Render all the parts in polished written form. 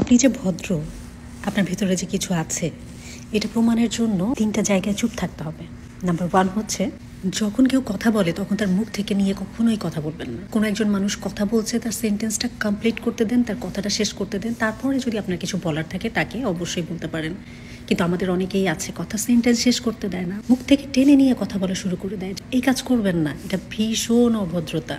আপনি যে ভদ্র, আপনার ভিতরে যে কিছু আছে, এটা প্রমাণের জন্য 3টা জায়গায় চুপ থাকতে হবে। নাম্বার 1 হচ্ছে, যখন কেউ কথা বলে তখন তার মুখ থেকে নিয়ে কখনোই কথা বলবেন না। কোনো একজন মানুষ কথা বলছে, তার সেন্টেন্সটা কমপ্লিট করতে দেন, তার কথাটা শেষ করতে দেন, তারপরে যদি আপনার কিছু বলার থাকে তাকে অবশ্যই বলতে পারেন। কিন্তু আমাদের অনেকেই আছে কথা সেন্টেন্স শেষ করতে দেয় না, মুখ থেকে টেনে নিয়ে কথা বলা শুরু করে দেয়। এই কাজ করবেন না, এটা ভীষণ অভদ্রতা।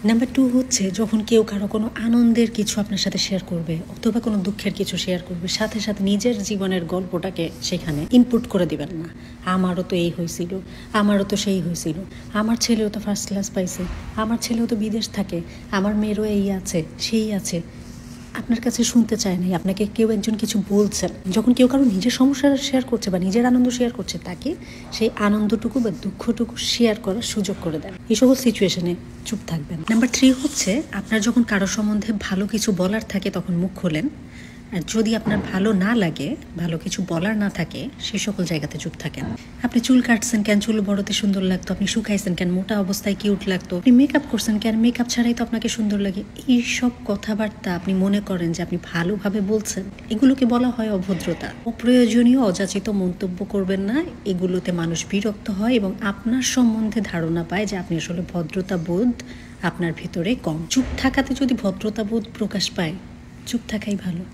নাম্বার 2 হচ্ছে, যখন কেউ কারো কোনো আনন্দের কিছু আপনার সাথে শেয়ার করবে অথবা কোনো দুঃখের কিছু শেয়ার করবে, সাথে সাথে নিজের জীবনের গল্পটাকে সেখানে ইনপুট করে দিবেন না। আমারও তো এই হয়েছিল, আমারও তো সেই হয়েছিল, আমার ছেলেও তো ফার্স্ট ক্লাস পাইছে, আমার ছেলেও তো বিদেশ থাকে, আমার মেয়েরও এই আছে সেই আছে। আপনার কাছে শুনতে চায় নাই, আপনাকে কেউ একজন কিছু বলছেন। যখন কেউ কারো নিজের সমস্যা শেয়ার করছে বা নিজের আনন্দ শেয়ার করছে, তাকে সেই আনন্দটুকু বা দুঃখটুকু শেয়ার করার সুযোগ করে দেন। এই সকল সিচুয়েশনে চুপ থাকবেন। নাম্বার 3 হচ্ছে, আপনার যখন কারো সম্বন্ধে ভালো কিছু বলার থাকে তখন মুখ খোলেন, আর যদি আপনার ভালো না লাগে, ভালো কিছু বলার না থাকে, সেই সকল জায়গাতে চুপ থাকেন। আপনি চুল কাটছেন কেন, চুল বড়তে সুন্দর লাগতো। আপনি শুকাইছেন কেন, মোটা অবস্থায় কিউট লাগতো। আপনি মেকআপ করছেন কেন, মেকআপ ছাড়াই তো আপনাকে সুন্দর লাগে। এইসব কথাবার্তা আপনি মনে করেন যে আপনি ভালোভাবে বলছেন, এগুলোকে বলা হয় অভদ্রতা। অপ্রয়োজনীয় অযাচিত মন্তব্য করবেন না, এগুলোতে মানুষ বিরক্ত হয় এবং আপনার সম্বন্ধে ধারণা পায় যে আপনি আসলে ভদ্রতা বোধ আপনার ভিতরে কম। চুপ থাকাতে যদি ভদ্রতা বোধ প্রকাশ পায়, চুপ থাকাই ভালো।